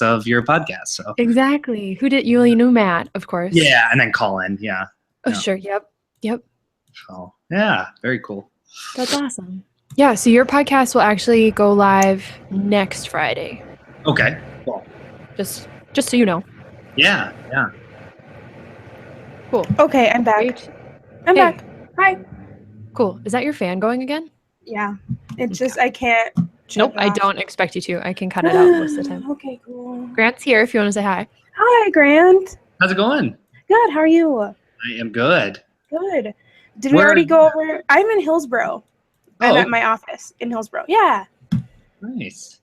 of your podcast. So Exactly. Who did you knew Matt, of course. yeah, and then Colin. Yeah. Oh, sure. Yep. Oh, yeah. Very cool. That's awesome. Yeah. So your podcast will actually go live next Friday. Okay. Cool. Just so you know. Yeah. Cool. Okay, I'm back. Great. I'm Hey. back. Hi. Cool. Is that your fan going again? Yeah. It's just I can't. Nope. I don't expect you to. I can cut it out most of the time. Okay, cool. Grant's here if you want to say hi. Hi, Grant. How's it going? Good. How are you? I am good. Good. Did we already go over? I'm in Hillsboro. I'm at my office in Hillsboro. Yeah. Nice.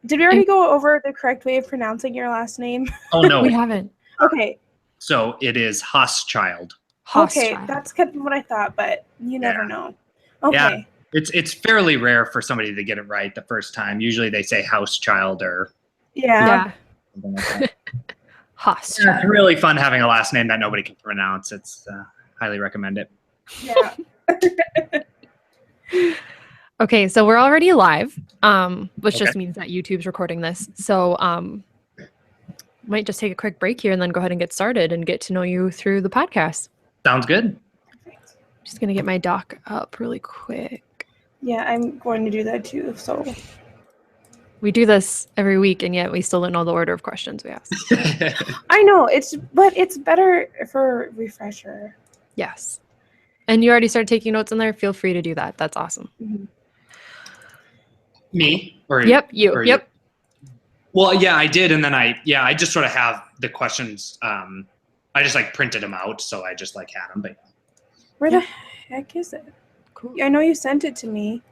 Did we already go over the correct way of pronouncing your last name? Oh, no. We haven't. Okay. So it is Hauschild. Okay, that's kind of what I thought, but you never know. Okay. Yeah. It's fairly rare for somebody to get it right the first time. Usually they say Hauschild or something like that. Hauschild. Yeah, it's really fun having a last name that nobody can pronounce. It's highly recommend it. Yeah. Okay, so we're already live, which just means that YouTube's recording this. So might just take a quick break here and then go ahead and get started and get to know you through the podcast. Sounds good. Just going to get my doc up really quick. Yeah, I'm going to do that too. So we do this every week, and yet we still don't know the order of questions we ask. I know but it's better for refresher. Yes. And you already started taking notes in there. Feel free to do that. That's awesome. Mm-hmm. Me? Or yep, you. or Yep. Well, yeah, I did, and then I just sort of have the questions. I just printed them out, so I just had them. But where the heck is it? Cool. I know you sent it to me.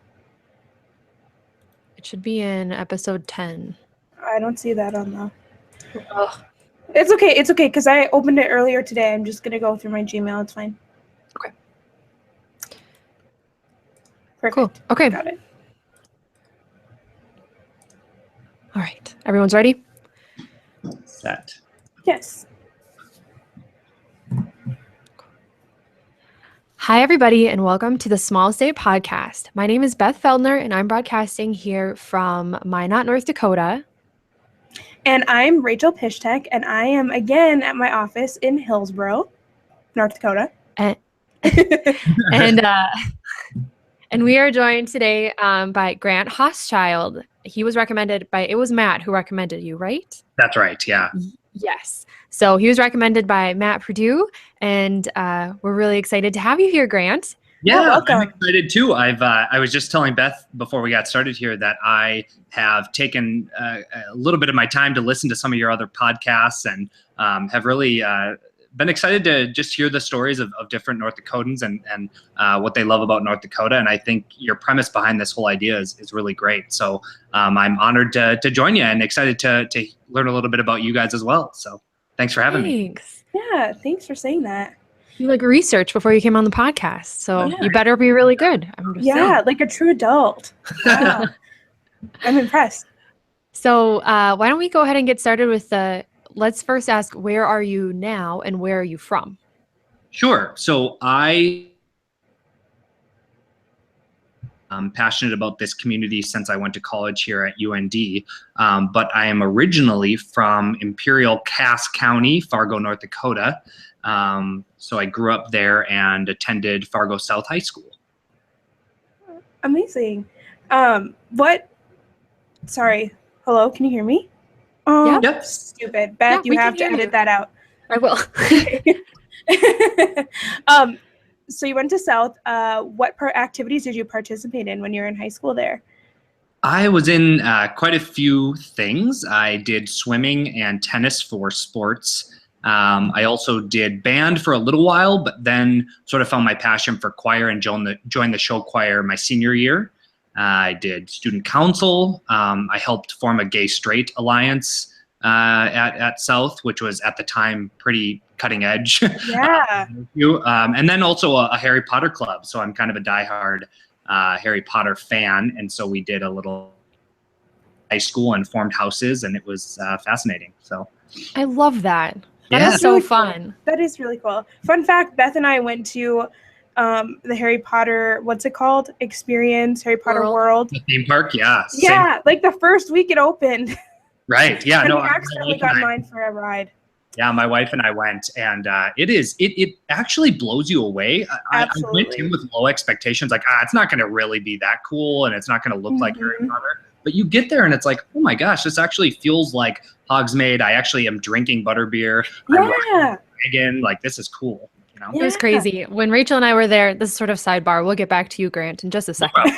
It should be in episode 10. I don't see that on the. Ugh. It's okay. It's okay because I opened it earlier today. I'm just gonna go through my Gmail. It's fine. Okay. Perfect. Cool. Okay. Got it. All right. Everyone's ready? Set. Yes. Hi, everybody, and welcome to the Small State Podcast. My name is Beth Feldner, and I'm broadcasting here from Minot, North Dakota. And I'm Rachel Pishtek, and I am again at my office in Hillsboro, North Dakota. And we are joined today by Grant Hauschild. He was recommended it was Matt who recommended you, right? That's right, yeah. Yes. So he was recommended by Matt Purdue, and we're really excited to have you here, Grant. Yeah, I'm excited too. I was just telling Beth before we got started here that I have taken a little bit of my time to listen to some of your other podcasts and have really been excited to just hear the stories of different North Dakotans and what they love about North Dakota. And I think your premise behind this whole idea is really great. So I'm honored to join you and excited to learn a little bit about you guys as well. So thanks for having me. Yeah, thanks for saying that. You research before you came on the podcast, so you better be really good. I'm just saying. Like a true adult. Wow. I'm impressed. So why don't we go ahead and get started with let's first ask, where are you now and where are you from? Sure. So I'm passionate about this community since I went to college here at UND, but I am originally from Imperial Cass County, Fargo, North Dakota. So I grew up there and attended Fargo South High School. Amazing. Sorry. Hello, can you hear me? Yeah. Yep. Stupid. Beth, you have to edit that out. I will. So you went to South. What activities did you participate in when you were in high school there? I was in quite a few things. I did swimming and tennis for sports. I also did band for a little while, but then sort of found my passion for choir and joined the show choir my senior year. I did student council. I helped form a gay-straight alliance at South, which was at the time pretty cutting edge. Yeah. And then also a Harry Potter club. So I'm kind of a diehard Harry Potter fan. And so we did a little high school and formed houses, and it was fascinating. So I love that. That Yeah. is so really fun. Cool. That is really cool. Fun fact, Beth and I went to the Harry Potter, what's it called? Experience, Harry Potter World. The theme park, yeah. Yeah, like the first week it opened. Right. Yeah. And No. we accidentally got mine for a ride. Yeah, my wife and I went, and it actually blows you away. I went in with low expectations, like it's not going to really be that cool, and it's not going to look like Harry Potter. But you get there, and it's like, oh my gosh, this actually feels like Hogsmeade. I actually am drinking butterbeer. Yeah. Again, like this is cool. You know? It was crazy. When Rachel and I were there, this is sort of sidebar. We'll get back to you, Grant, in just a second.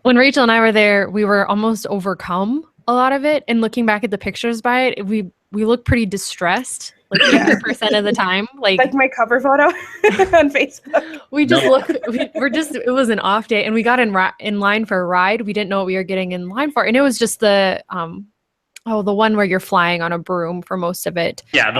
When Rachel and I were there, we were almost overcome a lot of it, and looking back at the pictures by it, we look pretty distressed, like 50% of the time. Like my cover photo on Facebook. We just it was an off day, and we got in line for a ride. We didn't know what we were getting in line for, and it was just the one where you're flying on a broom for most of it. Yeah, the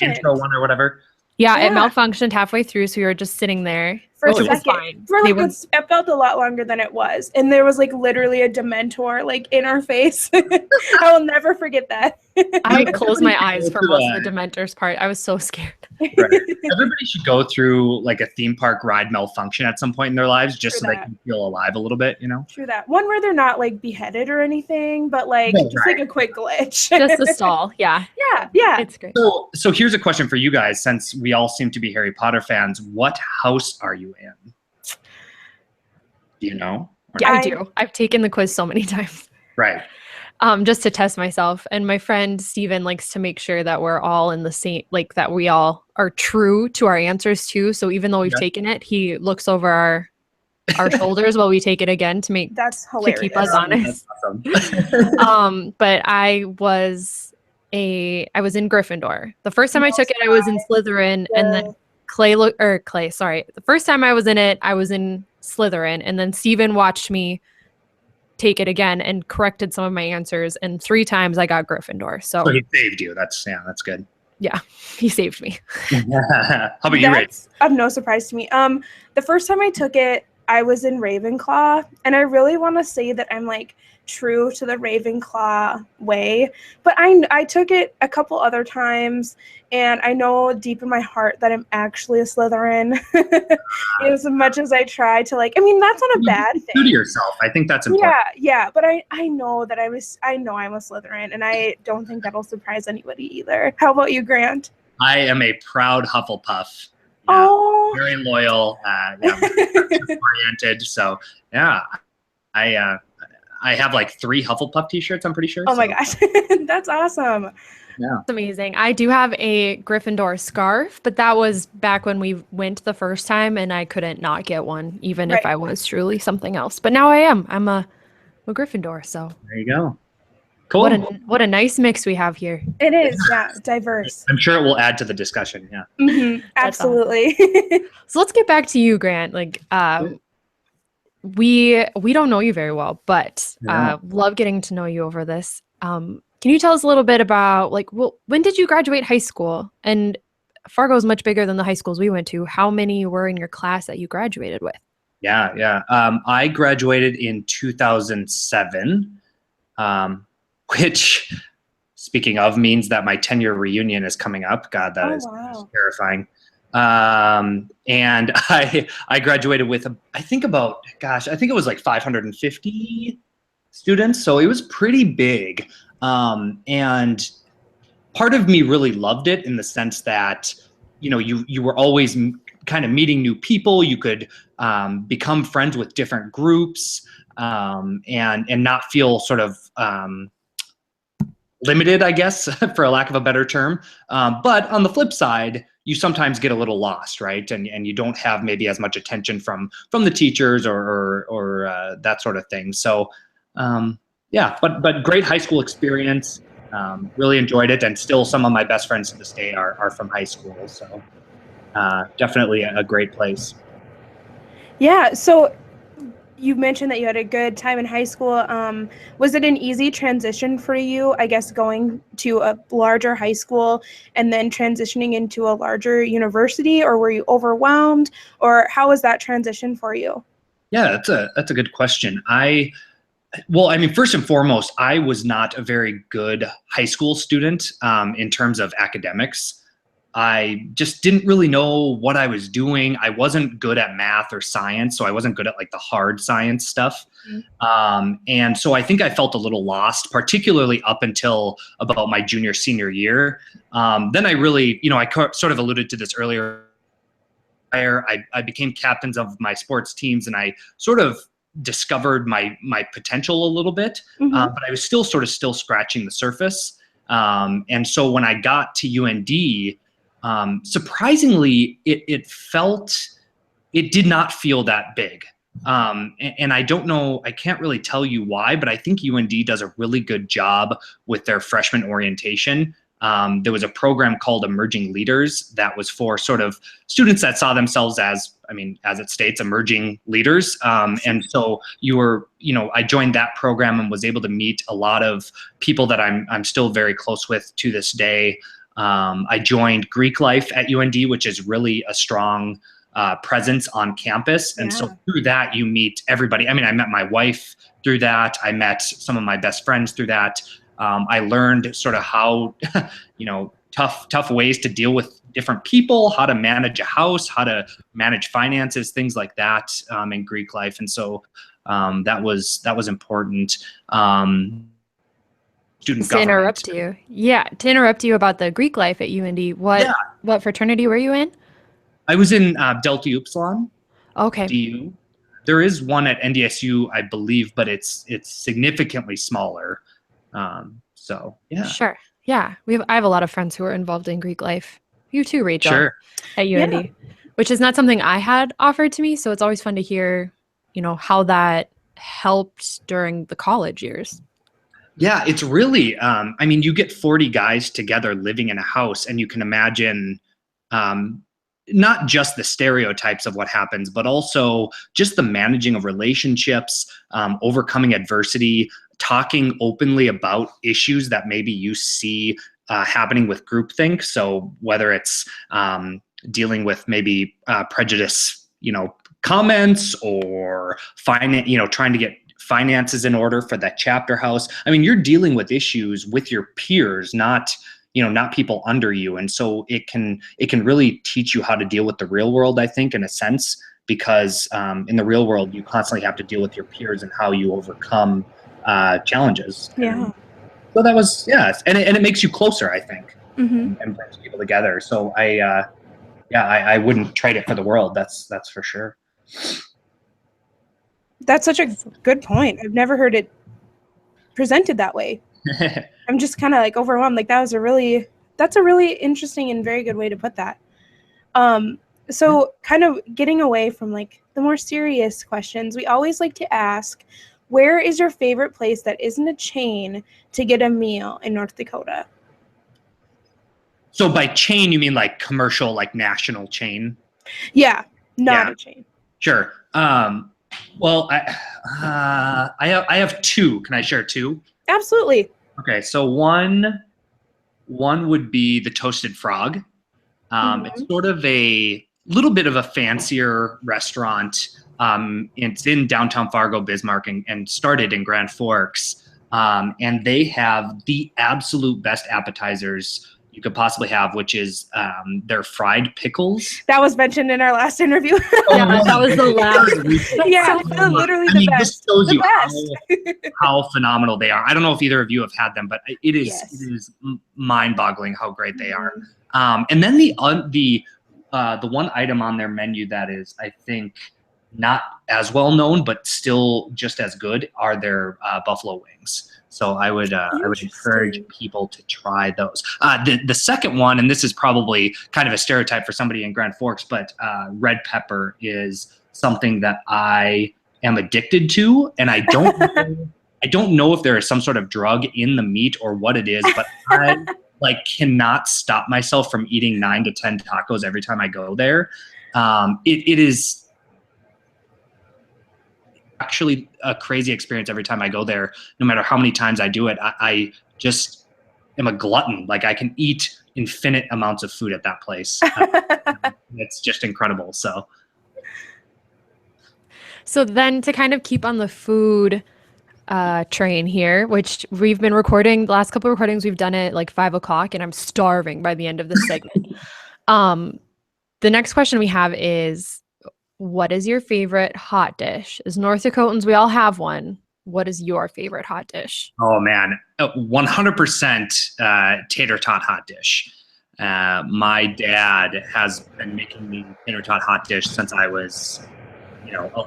intro one or whatever. Yeah, it malfunctioned halfway through, so we were just sitting there. For a second. It felt a lot longer than it was. And there was like literally a Dementor like in our face. I will never forget that. I closed my eyes for most of the Dementors part. I was so scared. Right. Everybody should go through like a theme park ride malfunction at some point in their lives just so they can feel alive a little bit, you know? True that. One where they're not like beheaded or anything, but like like a quick glitch. Just a stall. Yeah. Yeah. It's great. So here's a question for you guys, since we all seem to be Harry Potter fans. What house are you in? Do you know? Yeah, I do. I've taken the quiz so many times. Right. Just to test myself. And my friend Steven likes to make sure that we're all in the same, like that we all are true to our answers too. So even though we've taken it, he looks over our shoulders while we take it again to keep us honest. That's awesome. But I was in Gryffindor. The first time I took it, I was in Slytherin, and then the first time I was in it, I was in Slytherin, and then Steven watched me take it again and corrected some of my answers, and 3 times I got Gryffindor. So he saved you. That's good. Yeah, he saved me. How about you, Ray? That's of no surprise to me. The first time I took it, I was in Ravenclaw, and I really want to say that I'm like true to the Ravenclaw way, but I took it a couple other times, and I know deep in my heart that I'm actually a Slytherin. As much as I try to that's not a bad thing. Do to yourself. I think that's important. Yeah, but I know that I'm a Slytherin, and I don't think that'll surprise anybody either. How about you, Grant? I am a proud Hufflepuff. Oh, very loyal, oriented. So I have like 3 Hufflepuff t-shirts, I'm pretty sure. Oh my gosh. That's awesome. Yeah. That's amazing. I do have a Gryffindor scarf, but that was back when we went the first time, and I couldn't not get one, even if I was truly something else. But now I am. I'm a Gryffindor, so. There you go. Cool. What a nice mix we have here. It is, diverse. I'm sure it will add to the discussion, yeah. Mm-hmm. Absolutely. So let's get back to you, Grant. We don't know you very well, but love getting to know you over this. Can you tell us a little bit about when did you graduate high school? And Fargo is much bigger than the high schools we went to. How many were in your class that you graduated with? Yeah. I graduated in 2007, which, speaking of, means that my 10-year reunion is coming up. God, that is terrifying. And I graduated with I think it was like 550 students, so it was pretty big. And part of me really loved it in the sense that you were always kind of meeting new people. You could become friends with different groups, and not feel sort of limited, I guess, for a lack of a better term. But on the flip side, you sometimes get a little lost, right? And you don't have maybe as much attention from the teachers or that sort of thing. So but great high school experience. Really enjoyed it, and still some of my best friends to this day are from high school. So definitely a great place. Yeah. So you mentioned that you had a good time in high school. Was it an easy transition for you, I guess, going to a larger high school and then transitioning into a larger university, or were you overwhelmed, or how was that transition for you? Yeah, that's a good question. First and foremost, I was not a very good high school student in terms of academics. I just didn't really know what I was doing. I wasn't good at math or science, so I wasn't good at like the hard science stuff. And so I think I felt a little lost, particularly up until about my junior, senior year. Then I really, I sort of alluded to this earlier. I became captains of my sports teams, and I sort of discovered my potential a little bit, but I was still scratching the surface. And so when I got to UND, surprisingly, it did not feel that big. And I don't know, I can't really tell you why, but I think UND does a really good job with their freshman orientation. There was a program called Emerging Leaders that was for sort of students that saw themselves as, as it states, emerging leaders. And so I joined that program and was able to meet a lot of people that I'm still very close with to this day. I joined Greek life at UND, which is really a strong presence on campus. And so through that, you meet everybody. I met my wife through that. I met some of my best friends through that. I learned sort of how, tough ways to deal with different people, how to manage a house, how to manage finances, things like that in Greek life. And so that was important. Student to interrupt you. Yeah, to interrupt you about the Greek life at UND. What fraternity were you in? I was in Delta Upsilon. Okay. DU. There is one at NDSU, I believe, but it's significantly smaller. So yeah. Sure. Yeah. I have a lot of friends who are involved in Greek life. You too, Rachel. Sure. At UND, which is not something I had offered to me. So it's always fun to hear, how that helped during the college years. Yeah, it's really, you get 40 guys together living in a house, and you can imagine, not just the stereotypes of what happens, but also just the managing of relationships, overcoming adversity, talking openly about issues that maybe you see happening with groupthink. So whether it's dealing with maybe prejudice, comments, or trying to get finances in order for that chapter house. You're dealing with issues with your peers, not people under you. And so it can really teach you how to deal with the real world, I think, in a sense, because in the real world, you constantly have to deal with your peers and how you overcome challenges. Yeah. And so that was, and it makes you closer, I think, and brings people together. So I wouldn't trade it for the world. That's for sure. That's such a good point. I've never heard it presented that way. I'm just kind of like overwhelmed. Like that's a really interesting and very good way to put that. So kind of getting away from like the more serious questions, we always like to ask, where is your favorite place that isn't a chain to get a meal in North Dakota? So by chain, you mean like commercial, like national chain? Yeah, not a chain. Sure. Well, I have two. Can I share two? Absolutely. Okay, so one would be the Toasted Frog. It's sort of a little bit of a fancier restaurant. It's in downtown Fargo, Bismarck, and started in Grand Forks. And they have the absolute best appetizers you could possibly have, which is their fried pickles. That was mentioned in our last interview. Yeah, that was the last. Yeah, literally the best. This shows you how phenomenal they are. I don't know if either of you have had them, but it is mind-boggling how great they are. And then the one item on their menu that is, I think, not as well known, but still just as good are their buffalo wings. So I would encourage people to try those. The second one, and this is probably kind of a stereotype for somebody in Grand Forks, but red pepper is something that I am addicted to, and I don't know if there is some sort of drug in the meat or what it is, but I cannot stop myself from eating 9 to 10 tacos every time I go there. It is actually a crazy experience every time I go there. No matter how many times I do it, I just am a glutton. Like I can eat infinite amounts of food at that place. It's just incredible. So then to kind of keep on the food train here, which we've been recording, the last couple of recordings, we've done it like 5 o'clock, and I'm starving by the end of this segment. The next question we have is, what is your favorite hot dish? As North Dakotans, we all have one. What is your favorite hot dish? Oh man, 100% tater tot hot dish. My dad has been making me tater tot hot dish since I was,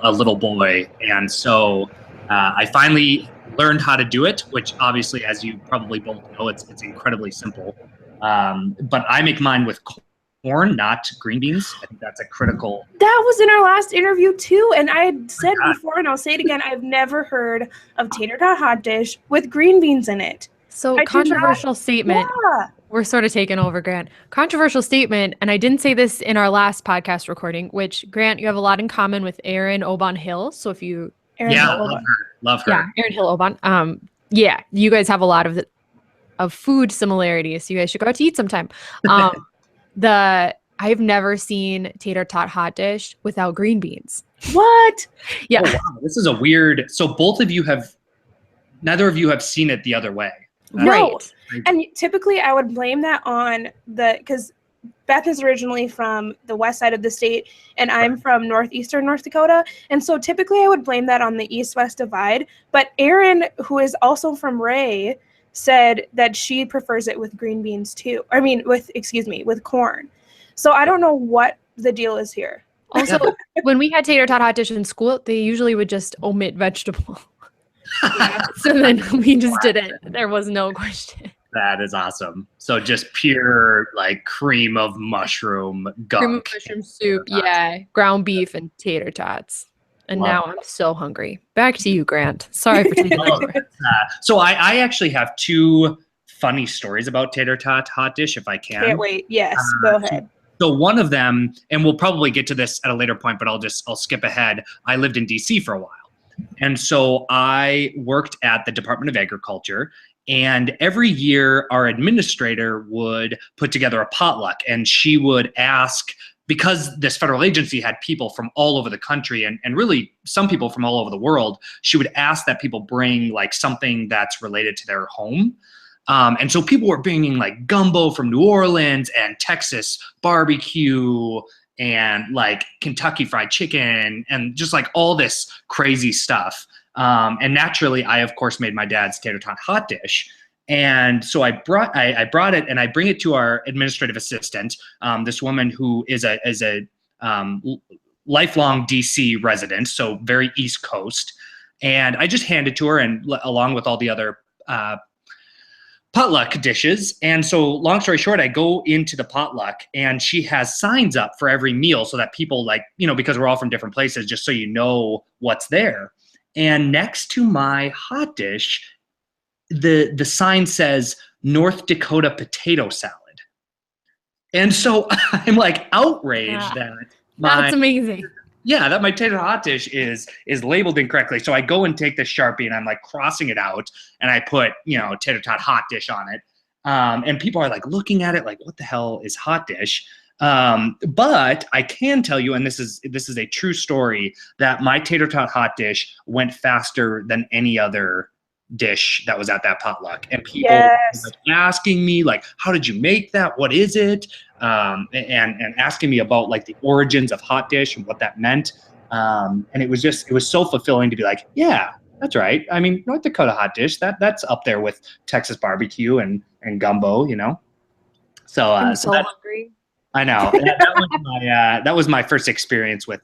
a little boy, and so I finally learned how to do it. Which obviously, as you probably both know, it's incredibly simple. But I make mine with corn, not green beans. I think that's a critical. That was in our last interview too, and I had said before, and I'll say it again, I've never heard of tater tot hot dish with green beans in it. So controversial statement. Yeah. We're sort of taking over, Grant. Controversial statement, and I didn't say this in our last podcast recording, which, Grant, you have a lot in common with Erin Oban Hill. So if you... Love her. Yeah, Erin Hill Oban. Yeah, you guys have a lot of food similarities, so you guys should go out to eat sometime. I've never seen tater tot hot dish without green beans. What? Yeah. Oh, wow. This is a weird. So neither of you have seen it the other way. No. Right. And typically I would blame that on because Beth is originally from the west side of the state and I'm from northeastern North Dakota. And so typically I would blame that on the east-west divide. But Erin, who is also from Ray, said that she prefers it with green beans too. With corn. So I don't know what the deal is here. Also, when we had tater tot hot dish in school, they usually would just omit vegetable. So then we just did it. There was no question. That is awesome. So just pure cream of mushroom gunk. Cream of mushroom soup, yeah. Ground beef and tater tots. And now I'm so hungry. Back to you, Grant. Sorry for taking over. So I actually have two funny stories about tater tot hot dish, if I can. Can't wait. Yes, go ahead. So one of them, and we'll probably get to this at a later point, but I'll skip ahead. I lived in DC for a while. And so I worked at the Department of Agriculture, and every year our administrator would put together a potluck, and she would ask, because this federal agency had people from all over the country and really some people from all over the world, she would ask that people bring something that's related to their home. And so people were bringing gumbo from New Orleans and Texas barbecue and Kentucky Fried Chicken and just all this crazy stuff. And naturally, I of course made my dad's tater tot hot dish. And so I brought it and I bring it to our administrative assistant, this woman who is a lifelong DC resident, so very East Coast. And I just hand it to her, and along with all the other potluck dishes. And so long story short, I go into the potluck and she has signs up for every meal so that people because we're all from different places, just so you know what's there. And next to my hot dish, the sign says North Dakota potato salad. And so I'm outraged that's amazing. Yeah, that my tater hot dish is labeled incorrectly. So I go and take the Sharpie and I'm crossing it out and I put, tater tot hot dish on it. And people are looking at it what the hell is hot dish? But I can tell you, and this is a true story, that my tater tot hot dish went faster than any other dish that was at that potluck. And people were asking me how did you make that? What is it? And asking me about the origins of hot dish and what that meant. And it was so fulfilling to be yeah, that's right. I mean, North Dakota hot dish, that's up there with Texas barbecue and gumbo, So I'm so hungry. I know. That was my first experience with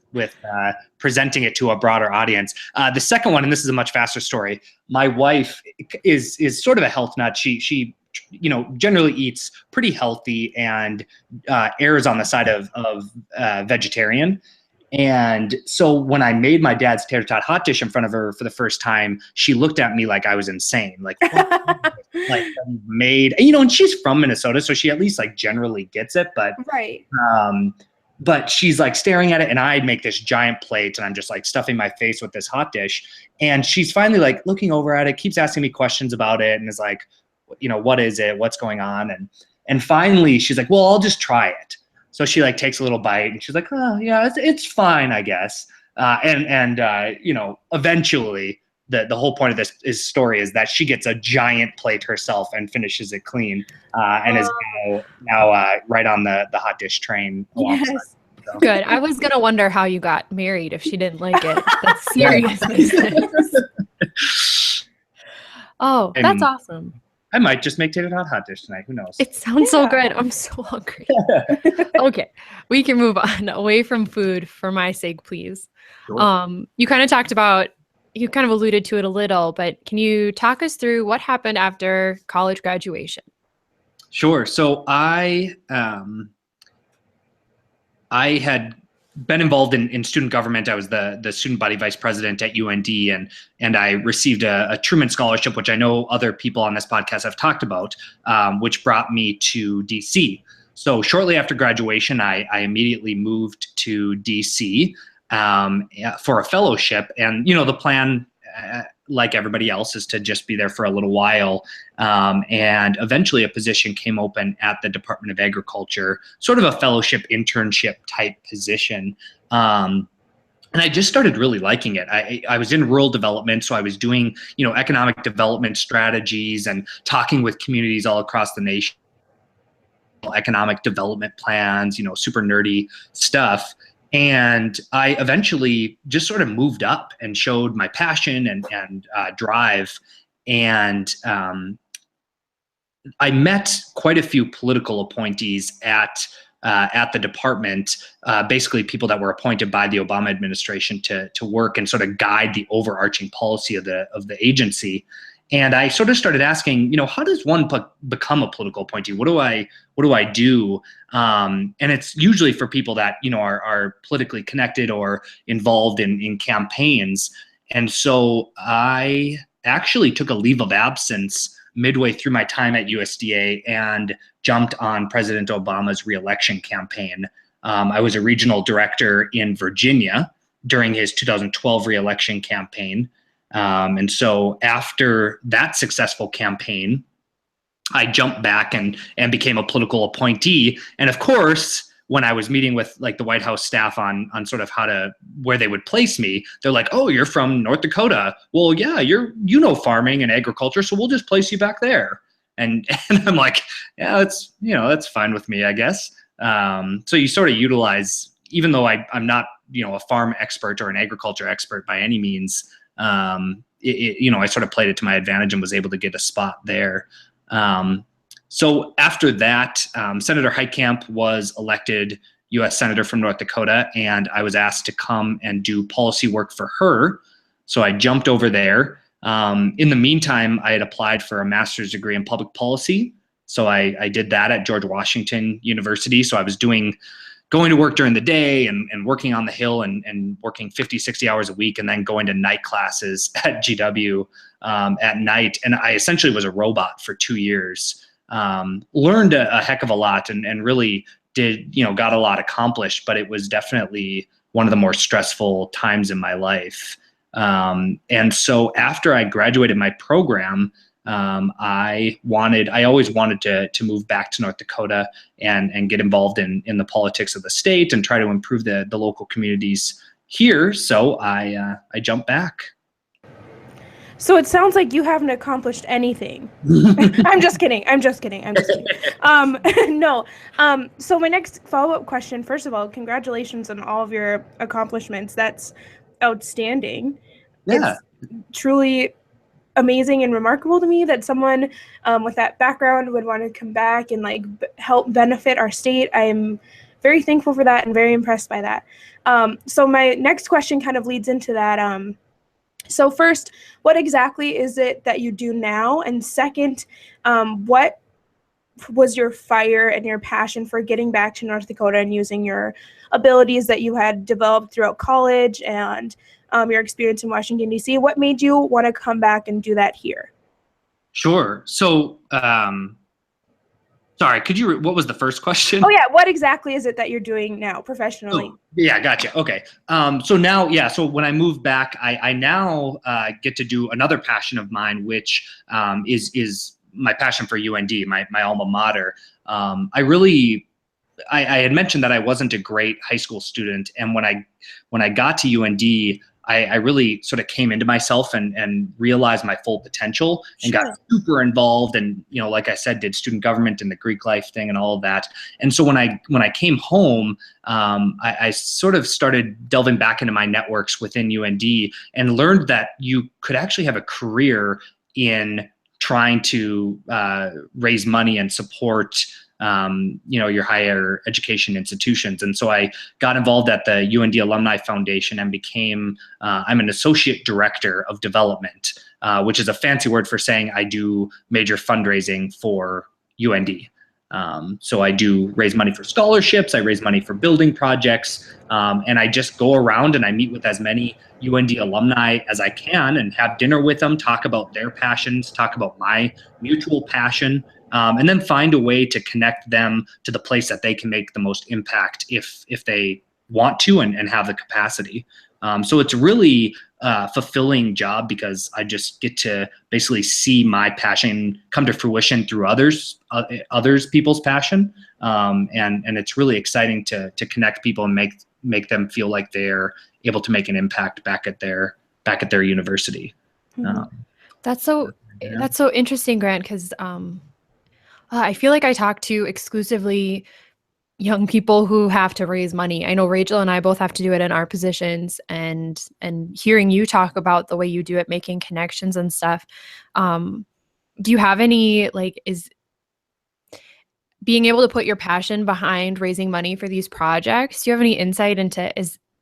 presenting it to a broader audience. The second one, and this is a much faster story. My wife is sort of a health nut. She generally eats pretty healthy and errs on the side of vegetarian. And so when I made my dad's tater tot hot dish in front of her for the first time, she looked at me like I was insane. Made, and she's from Minnesota, so she at least generally gets it. But right. But she's staring at it, and I make this giant plate, and I'm just stuffing my face with this hot dish. And she's finally looking over at it, keeps asking me questions about it, and is what is it? What's going on? And finally she's well, I'll just try it. So she takes a little bite and she's oh yeah, it's fine, I guess. And eventually the whole point of this story is that she gets a giant plate herself and finishes it clean, and is now right on the hot dish train alongside. Yes. So. Good. I was gonna wonder how you got married if she didn't like it. That's serious business. Oh, that's awesome. I might just make tater tot hot dish tonight. Who knows? It sounds so good. I'm so hungry. Okay, we can move on away from food for my sake, please. Sure. You kind of talked about, you kind of alluded to it a little, but can you talk us through what happened after college graduation? Sure. So I had been involved in student government. I was the student body vice president at UND, and I received a Truman Scholarship, which I know other people on this podcast have talked about, which brought me to DC. So shortly after graduation, I immediately moved to DC for a fellowship. And, the plan, like everybody else, is to just be there for a little while. And eventually a position came open at the Department of Agriculture, sort of a fellowship internship type position. And I just started really liking it. I was in rural development, so I was doing, economic development strategies and talking with communities all across the nation, economic development plans, super nerdy stuff. And I eventually just sort of moved up and showed my passion and drive. And I met quite a few political appointees at the department, basically people that were appointed by the Obama administration to work and sort of guide the overarching policy of the agency. And I sort of started asking, how does one become a political appointee? What do I do? And it's usually for people that, are politically connected or involved in campaigns. And so I actually took a leave of absence midway through my time at USDA and jumped on President Obama's reelection campaign. I was a regional director in Virginia during his 2012 reelection campaign. And so after that successful campaign, I jumped back and became a political appointee. And of course, when I was meeting with like the White House staff on sort of where they would place me, they're like, "Oh, you're from North Dakota. Well, yeah, farming and agriculture, so we'll just place you back there." And I'm like, "Yeah, that's fine with me, I guess." So you sort of utilize, even though I'm not, a farm expert or an agriculture expert by any means, I sort of played it to my advantage and was able to get a spot there. So after that, Senator Heitkamp was elected U.S. Senator from North Dakota, and I was asked to come and do policy work for her. So I jumped over there. In the meantime, I had applied for a master's degree in public policy. So I did that at George Washington University. So I was going to work during the day and working on the Hill and working 50, 60 hours a week, and then going to night classes at GW at night. And I essentially was a robot for 2 years. Learned a heck of a lot and really got a lot accomplished, but it was definitely one of the more stressful times in my life. And so after I graduated my program, I always wanted to move back to North Dakota and get involved in the politics of the state and try to improve the local communities here. So I jumped back. So it sounds like you haven't accomplished anything. I'm just kidding. No. So my next follow-up question, first of all, congratulations on all of your accomplishments. That's outstanding. Yeah. It's truly amazing and remarkable to me that someone with that background would want to come back and help benefit our state. I am very thankful for that and very impressed by that. So my next question kind of leads into that. So first, what exactly is it that you do now? And second, what was your fire and your passion for getting back to North Dakota and using your abilities that you had developed throughout college and your experience in Washington, D.C.? What made you want to come back and do that here? Sure. So, sorry, what was the first question? Oh yeah, what exactly is it that you're doing now professionally? Oh, yeah, gotcha. Okay. So now, so when I moved back, I now get to do another passion of mine, which is my passion for UND, my alma mater. I had mentioned that I wasn't a great high school student, and when I got to UND, I really sort of came into myself and realized my full potential and got super involved. And, like I said, did student government and the Greek life thing and all of that. And so when I came home, I sort of started delving back into my networks within UND and learned that you could actually have a career in trying to raise money and support your higher education institutions. And so I got involved at the UND Alumni Foundation and became, I'm an associate director of development, which is a fancy word for saying I do major fundraising for UND. So I do raise money for scholarships, I raise money for building projects, and I just go around and I meet with as many UND alumni as I can and have dinner with them, talk about their passions, talk about my mutual passion, and then find a way to connect them to the place that they can make the most impact if they want to and have the capacity. So it's really fulfilling job because I just get to basically see my passion come to fruition through others people's passion, and it's really exciting to connect people and make them feel like they're able to make an impact back at their university. That's so interesting, Grant, because I feel like I talk to exclusively young people who have to raise money. I know Rachel and I both have to do it in our positions, and hearing you talk about the way you do it, making connections and stuff. Do you have any, is being able to put your passion behind raising money for these projects? Do you have any insight into,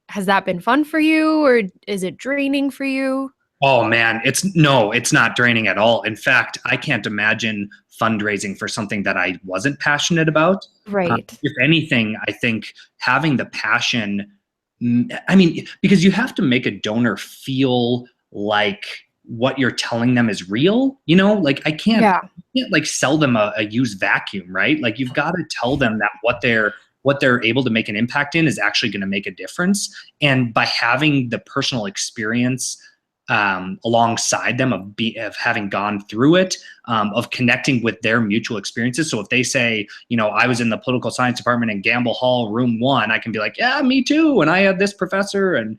has that been fun for you, or is it draining for you? Oh man, it's not draining at all. In fact, I can't imagine fundraising for something that I wasn't passionate about. Right. If anything, I think having the passion, because you have to make a donor feel like what you're telling them is real, I can't sell them a used vacuum, right? Like you've got to tell them that what they're able to make an impact in is actually going to make a difference. And by having the personal experience alongside them of having gone through it, of connecting with their mutual experiences. So if they say, I was in the political science department in Gamble Hall, room 1, I can be like, yeah, me too. And I had this professor and,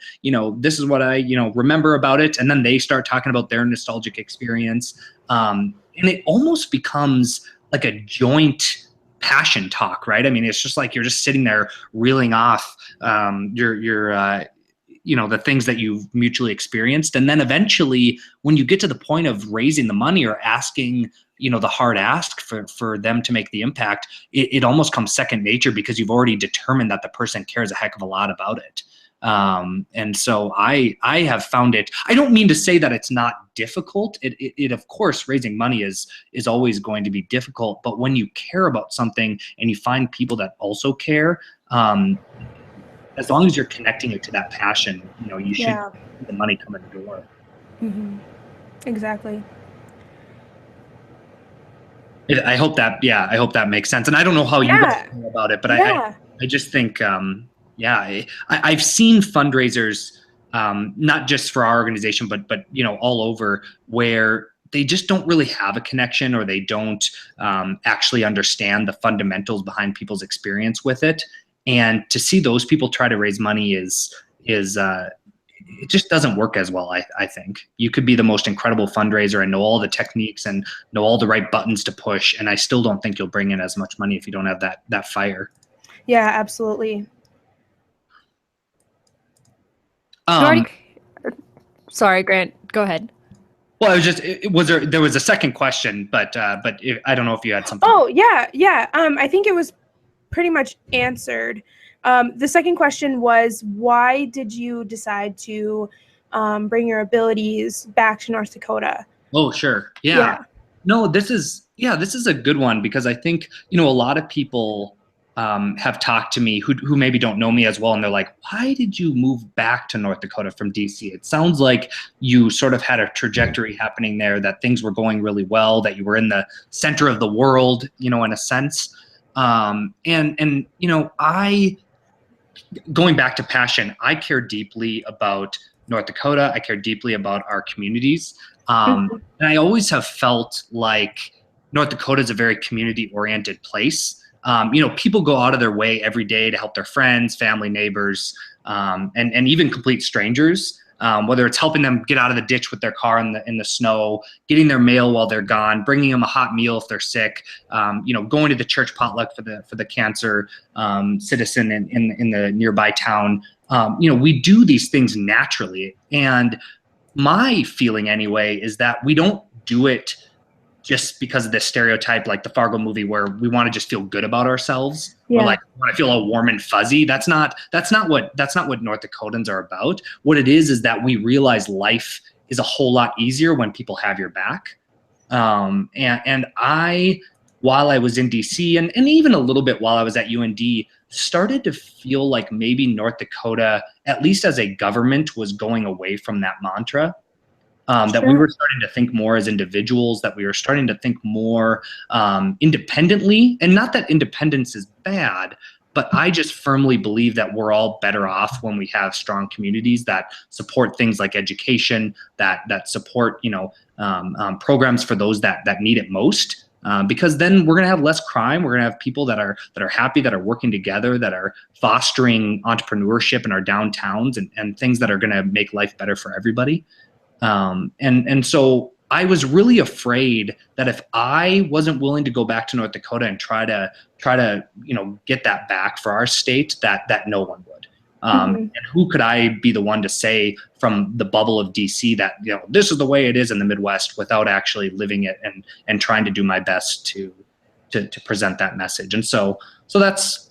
this is what I, remember about it. And then they start talking about their nostalgic experience. And it almost becomes like a joint passion talk, right? I mean, it's just like you're just sitting there reeling off the things that you've mutually experienced. And then eventually when you get to the point of raising the money or asking, the hard ask for them to make the impact, it almost comes second nature because you've already determined that the person cares a heck of a lot about it. And so I have found it, I don't mean to say that it's not difficult. It of course, raising money is always going to be difficult, but when you care about something and you find people that also care, as long as you're connecting it to that passion, you should see the money come in the door. Mm-hmm. Exactly. I hope that makes sense. And I don't know how you guys feel about it, but I just think, I've seen fundraisers, not just for our organization, but all over, where they just don't really have a connection, or they don't actually understand the fundamentals behind people's experience with it. And to see those people try to raise money is it just doesn't work as well. I think you could be the most incredible fundraiser and know all the techniques and know all the right buttons to push, and I still don't think you'll bring in as much money if you don't have that fire. Yeah, absolutely. Sorry, Grant, go ahead. Well, there was a second question, but I don't know if you had something. Oh yeah. I think it was pretty much answered. The second question was, why did you decide to bring your abilities back to North Dakota? Oh, sure. Yeah. No, this is a good one, because I think, a lot of people have talked to me who maybe don't know me as well. And they're like, why did you move back to North Dakota from DC? It sounds like you sort of had a trajectory happening there, that things were going really well, that you were in the center of the world, in a sense. Going back to passion, I care deeply about North Dakota. I care deeply about our communities. And I always have felt like North Dakota is a very community-oriented place. People go out of their way every day to help their friends, family, neighbors, and even complete strangers. whether it's helping them get out of the ditch with their car in the snow, getting their mail while they're gone, bringing them a hot meal if they're sick, going to the church potluck for the cancer citizen in the nearby town. We do these things naturally. And my feeling anyway is that we don't do it just because of this stereotype, like the Fargo movie, where we want to just feel good about ourselves, or like want to feel all warm and fuzzy. That's not what North Dakotans are about. What it is that we realize life is a whole lot easier when people have your back. And I, while I was in DC and even a little bit while I was at UND, started to feel like maybe North Dakota, at least as a government, was going away from that mantra. That we were starting to think more as individuals, that we were starting to think more independently. And not that independence is bad, but I just firmly believe that we're all better off when we have strong communities that support things like education, that support programs for those that need it most. Because then we're going to have less crime. We're going to have people that are happy, that are working together, that are fostering entrepreneurship in our downtowns and things that are going to make life better for everybody. And so I was really afraid that if I wasn't willing to go back to North Dakota and try to get that back for our state, that no one would. And who could I be the one to say from the bubble of DC that this is the way it is in the Midwest, without actually living it and trying to do my best to present that message. And so that's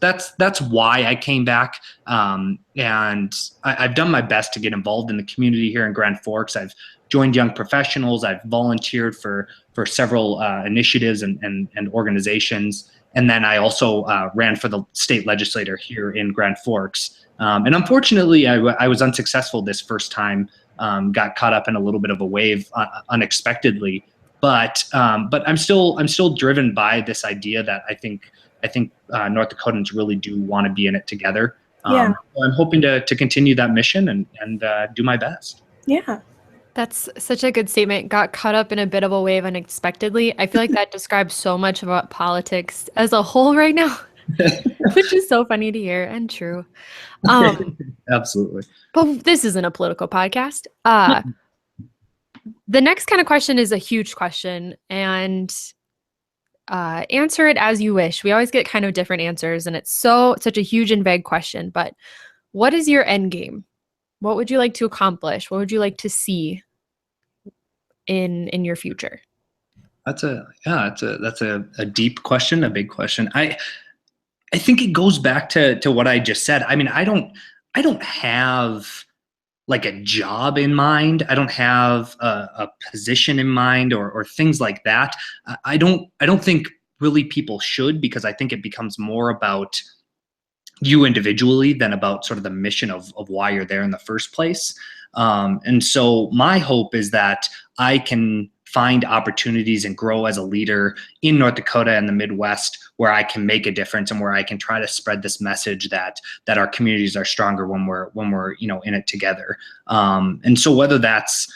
why I came back. And I've done my best to get involved in the community here in Grand Forks. I've joined young professionals. I've volunteered for several initiatives and organizations. And then I also ran for the state legislator here in Grand Forks. And unfortunately, I was unsuccessful this first time. Got caught up in a little bit of a wave unexpectedly. But I'm still driven by this idea that I think North Dakotans really do want to be in it together. So I'm hoping to continue that mission and do my best. Yeah. That's such a good statement. Got caught up in a bit of a wave unexpectedly. I feel like that describes so much about politics as a whole right now, which is so funny to hear and true. Absolutely. But this isn't a political podcast. The next kind of question is a huge question, and answer it as you wish. We always get kind of different answers, and it's such a huge and vague question. But what is your end game? What would you like to accomplish? What would you like to see in your future? That's a deep question, a big question. I think it goes back to what I just said. I mean, I don't have like a job in mind. I don't have a position in mind or things like that. I don't think really people should, because I think it becomes more about you individually than about sort of the mission of why you're there in the first place. And so my hope is that I can find opportunities and grow as a leader in North Dakota and the Midwest, where I can make a difference and where I can try to spread this message that our communities are stronger when we're in it together. And so whether that's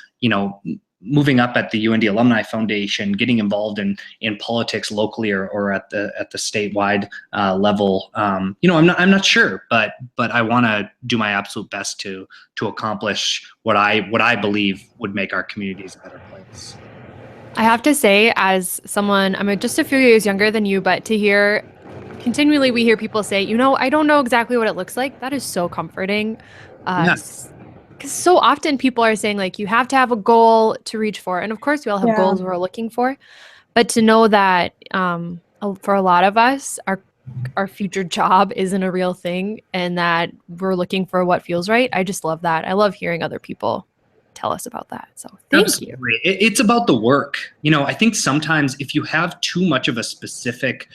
moving up at the UND Alumni Foundation, getting involved in politics locally or at the statewide level, I'm not sure, but I want to do my absolute best to accomplish what I believe would make our communities a better place. I have to say, as someone, I'm just a few years younger than you, but to hear continually, we hear people say, I don't know exactly what it looks like. That is so comforting. Because so often people are saying, like, you have to have a goal to reach for. And of course, we all have goals we're looking for. But to know that for a lot of us, our future job isn't a real thing, and that we're looking for what feels right. I just love that. I love hearing other people tell us about that. So thank you. It's about the work. I think sometimes if you have too much of a specific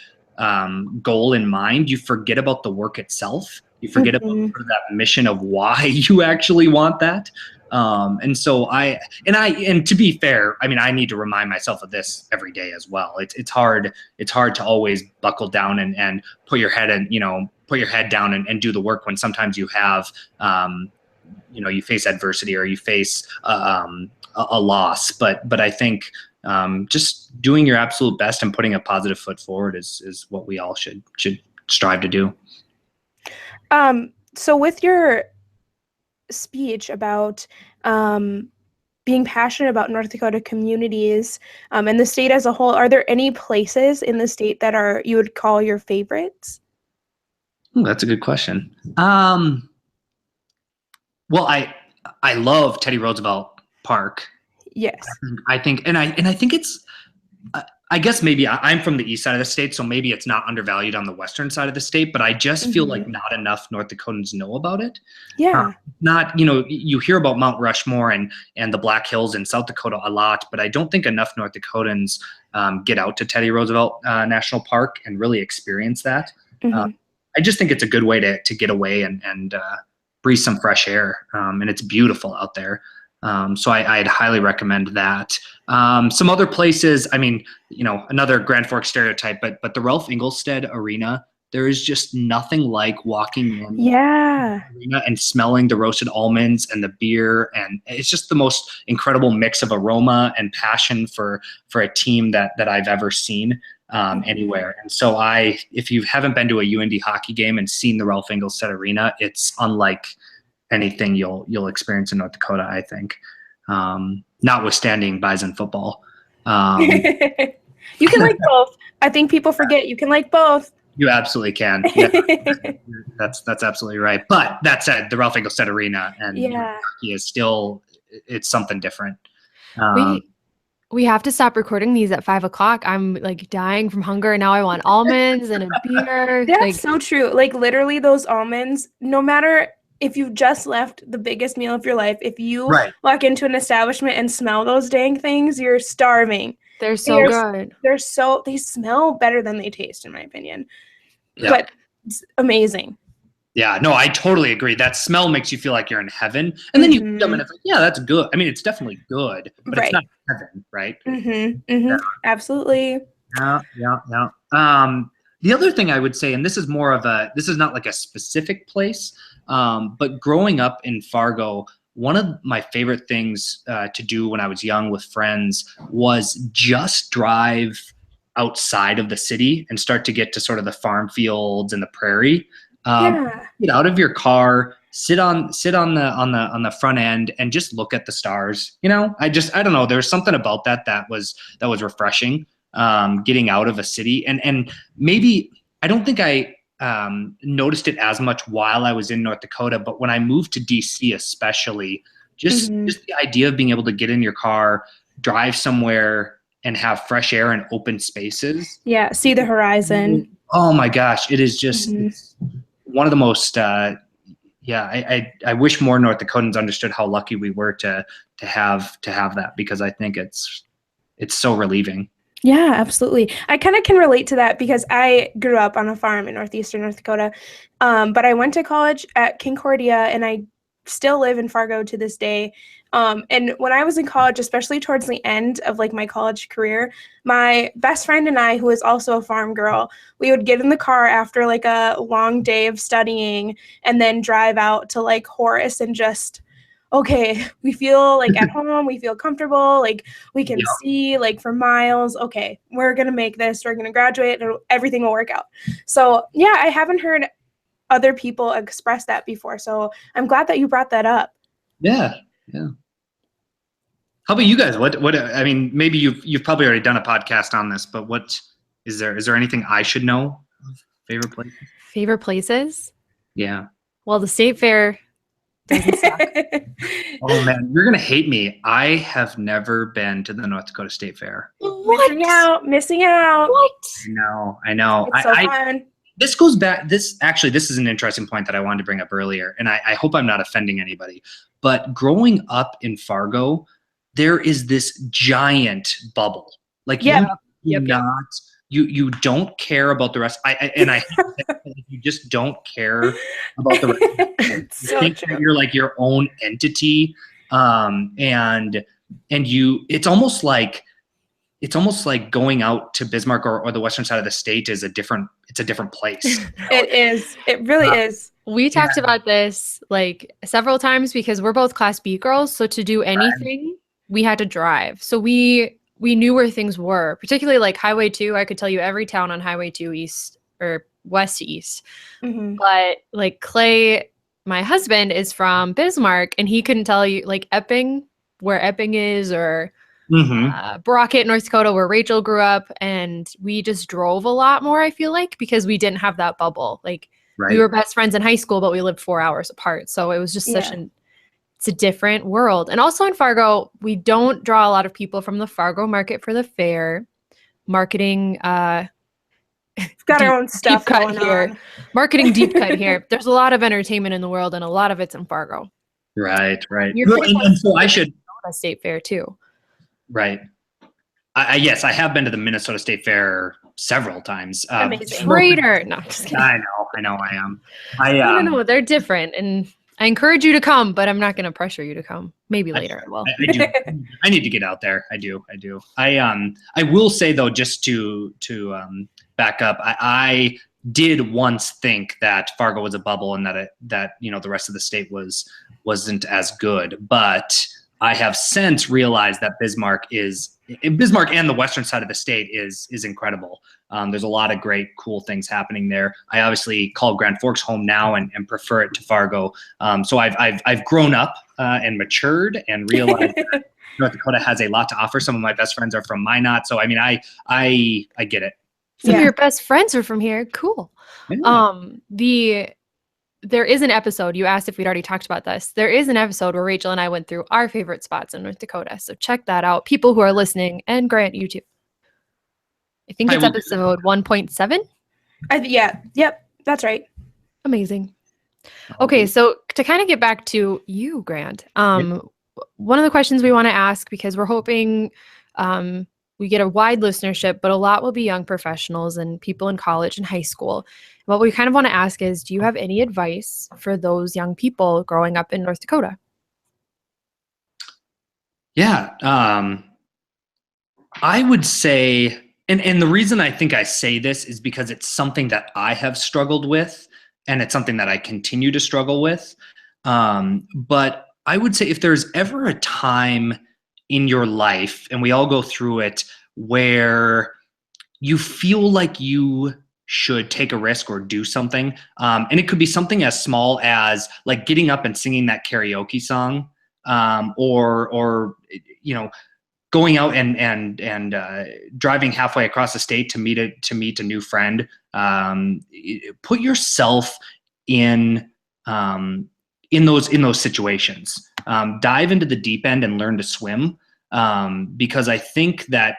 goal in mind, you forget about the work itself. You forget about sort of that mission of why you actually want that. And to be fair, I mean, I need to remind myself of this every day as well. It's hard to always buckle down and put your head down and do the work when sometimes you have you face adversity or you face a loss. But I think just doing your absolute best and putting a positive foot forward is what we all should strive to do. So with your speech about being passionate about North Dakota communities and the state as a whole. Are there any places in the state that you would call your favorites? Ooh, that's a good question. Well, I love Teddy Roosevelt Park. Yes. I think it's. I guess maybe I'm from the east side of the state, so maybe it's not undervalued on the western side of the state, but I just feel like not enough North Dakotans know about it. Yeah. Not, you hear about Mount Rushmore and the Black Hills in South Dakota a lot, but I don't think enough North Dakotans get out to Teddy Roosevelt National Park and really experience that. I just think it's a good way to get away and breathe some fresh air, and it's beautiful out there. So I'd highly recommend that. Some other places, I mean, another Grand Forks stereotype, but the Ralph Engelstad Arena, there is just nothing like walking in the arena and smelling the roasted almonds and the beer. And it's just the most incredible mix of aroma and passion for a team that I've ever seen anywhere. And so if you haven't been to a UND hockey game and seen the Ralph Engelstad Arena, it's unlike anything you'll experience in North Dakota, I think, notwithstanding Bison football. You can like both. I think people forget you can like both. You absolutely can. Yeah, that's absolutely right. But that said, the Ralph Engelstad Arena and hockey is still, it's something different. We have to stop recording these at 5 o'clock. I'm like dying from hunger. And now I want almonds and a beer. That's so true. Like literally those almonds, no matter if you've just left the biggest meal of your life, if you walk into an establishment and smell those dang things, you're starving. They're so good. They smell better than they taste, in my opinion. Yeah. But it's amazing. Yeah, no, I totally agree. That smell makes you feel like you're in heaven. And then you eat them and it's like, yeah, that's good. I mean, it's definitely good, but it's not heaven, right? Yeah. Absolutely. Yeah. The other thing I would say, and this is not like a specific place, but growing up in Fargo, one of my favorite things to do when I was young with friends was just drive outside of the city and start to get to sort of the farm fields and the prairie. Get out of your car, sit on the front end and just look at the stars. I don't know. There's something about that was refreshing. Getting out of a city and maybe I don't think I noticed it as much while I was in North Dakota, but when I moved to DC, especially just the idea of being able to get in your car, drive somewhere and have fresh air and open spaces. Yeah. See the horizon. Oh my gosh. It is just it's one of the most, I wish more North Dakotans understood how lucky we were to have that, because I think it's so relieving. Yeah, absolutely. I kind of can relate to that because I grew up on a farm in northeastern North Dakota, but I went to college at Concordia and I still live in Fargo to this day. And when I was in college, especially towards the end of like my college career, my best friend and I, who is also a farm girl, we would get in the car after like a long day of studying and then drive out to like Horace and just, okay, we feel like at home, we feel comfortable, like we can see like for miles, okay, we're going to make this, we're going to graduate and everything will work out. So yeah, I haven't heard other people express that before. So I'm glad that you brought that up. Yeah. How about you guys? What, I mean, maybe you've probably already done a podcast on this, but what is there anything I should know? Favorite places? Favorite places? Yeah. Well, the state fair doesn't suck. Oh man, you're gonna hate me. I have never been to the North Dakota State Fair. What? Missing out. What? I know. It's so fun. This goes back. This is an interesting point that I wanted to bring up earlier, and I hope I'm not offending anybody. But growing up in Fargo, there is this giant bubble. Like you don't care about the rest. You just don't care about the rest. You think that you're like your own entity, and you. It's almost like going out to Bismarck or the western side of the state is a different place. It is. It really is. We talked about this like several times because we're both Class B girls. So to do anything, we had to drive. So we knew where things were, particularly like Highway 2. I could tell you every town on Highway 2 east or west to east. But like Clay, my husband is from Bismarck, and he couldn't tell you like Epping, where Epping is, or Brockett, North Dakota, where Rachel grew up. And we just drove a lot more, I feel like, because we didn't have that bubble. Like we were best friends in high school, but we lived 4 hours apart. So it was just it's a different world. And also in Fargo, we don't draw a lot of people from the Fargo market for the fair. Marketing, we've got our own stuff going here. Marketing deep cut here. There's a lot of entertainment in the world, and a lot of it's in Fargo. Right. And so I should State Fair too. Right. Yes, I have been to the Minnesota State Fair several times. Amazing. Traitor. No, just kidding. I know I am. No, they're different, and I encourage you to come, but I'm not going to pressure you to come. Maybe later. Well, I do. I need to get out there. I do. I will say though, just to back up, I did once think that Fargo was a bubble and that the rest of the state wasn't as good, but I have since realized that Bismarck and the western side of the state is incredible. There's a lot of great, cool things happening there. I obviously call Grand Forks home now and prefer it to Fargo. So I've grown up and matured and realized that North Dakota has a lot to offer. Some of my best friends are from Minot, so I mean I get it. Some of your best friends are from here. Cool. Yeah. There is an episode, you asked if we'd already talked about this. There is an episode where Rachel and I went through our favorite spots in North Dakota. So check that out. People who are listening, and Grant, you too. I think it's episode 1.7. Yep, that's right. Amazing. Okay, so to kind of get back to you, Grant, one of the questions we want to ask, because we're hoping we get a wide listenership, but a lot will be young professionals and people in college and high school. What we kind of want to ask is, do you have any advice for those young people growing up in North Dakota? Yeah, I would say, and the reason I think I say this is because it's something that I have struggled with, and it's something that I continue to struggle with. But I would say if there's ever a time in your life, and we all go through it, where you feel like you should take a risk or do something. And it could be something as small as like getting up and singing that karaoke song, or going out and driving halfway across the state to meet a new friend. Put yourself in those situations. Dive into the deep end and learn to swim, because I think that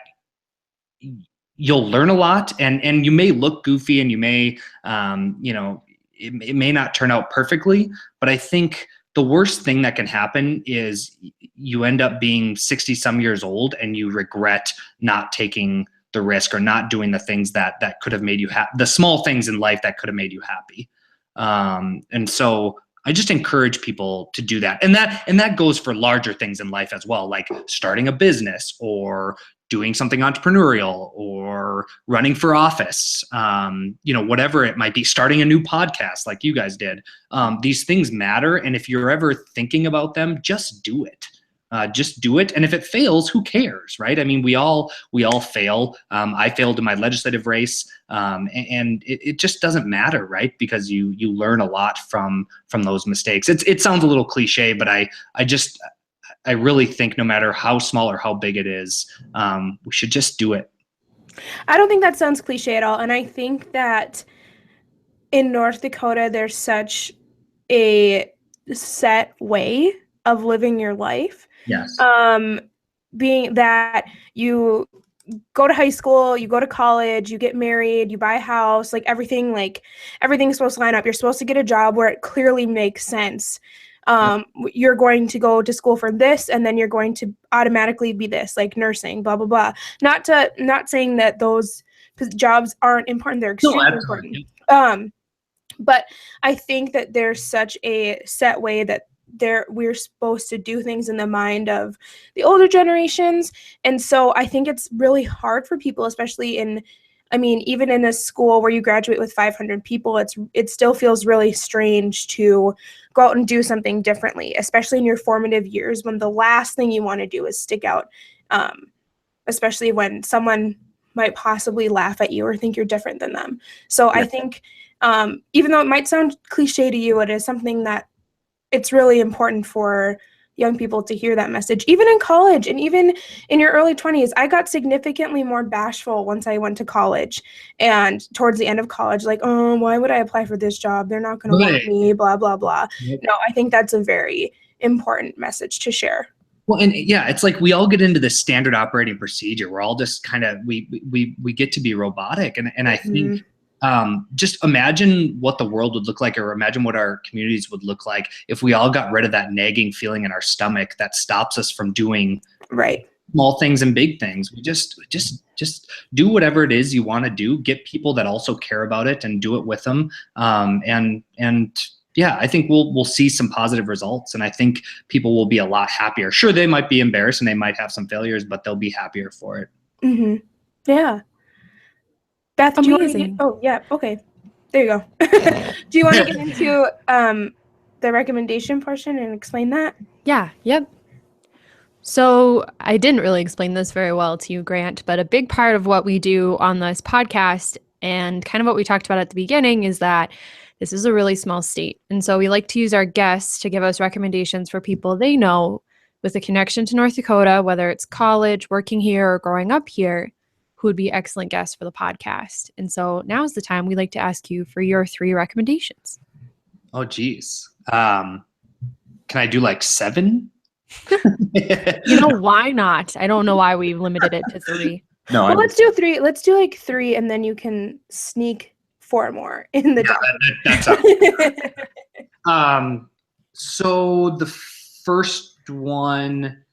you'll learn a lot, and you may look goofy, and you may, it may not turn out perfectly, but I think the worst thing that can happen is you end up being 60 some years old and you regret not taking the risk or not doing the things that could have made you happy, the small things in life that could have made you happy. And so I just encourage people to do that. And that goes for larger things in life as well, like starting a business or doing something entrepreneurial or running for office, whatever it might be, starting a new podcast like you guys did. These things matter. And if you're ever thinking about them, just do it. Just do it. And if it fails, who cares, right? I mean, we all fail. I failed in my legislative race, and it just doesn't matter, right? Because you learn a lot from those mistakes. It sounds a little cliche, but I really think no matter how small or how big it is, we should just do it. I don't think that sounds cliche at all. And I think that in North Dakota, there's such a set way of living your life. Yes. Being that you go to high school, you go to college, you get married, you buy a house, like everything's supposed to line up. You're supposed to get a job where it clearly makes sense. You're going to go to school for this, and then you're going to automatically be this, like nursing, blah, blah, blah. Not saying that those jobs aren't important. They're extremely important. But I think that there's such a set way that we're supposed to do things in the mind of the older generations. And so I think it's really hard for people, especially even in a school where you graduate with 500 people, it still feels really strange to go out and do something differently, especially in your formative years when the last thing you want to do is stick out, especially when someone might possibly laugh at you or think you're different than them. So yeah. I think even though it might sound cliche to you, it is something that it's really important for young people to hear that message, even in college and even in your early 20s. I got significantly more bashful once I went to college, and towards the end of college, like, oh, why would I apply for this job? They're not going to want me, blah, blah, blah. Yep. No, I think that's a very important message to share. Well, and yeah, it's like we all get into this standard operating procedure. We're all just kind of, we get to be robotic. And I think just imagine what the world would look like, or imagine what our communities would look like if we all got rid of that nagging feeling in our stomach that stops us from doing small things and big things. We just do whatever it is you want to do, get people that also care about it and do it with them. And yeah, I think we'll see some positive results, and I think people will be a lot happier. Sure, they might be embarrassed and they might have some failures, but they'll be happier for it. Yeah. Beth, do you want to get, okay. There you go. Do you want to get into the recommendation portion and explain that? Yeah, yep. So I didn't really explain this very well to you, Grant, but a big part of what we do on this podcast and kind of what we talked about at the beginning is that this is a really small state. And so we like to use our guests to give us recommendations for people they know with a connection to North Dakota, whether it's college, working here, or growing up here, who would be excellent guests for the podcast. And so now is the time we like to ask you for your 3 recommendations. Oh, geez. Can I do like 7? Why not? I don't know why we limited it to 3. No, well, let's do 3. Let's do like 3, and then you can sneak 4 more in the So the first one,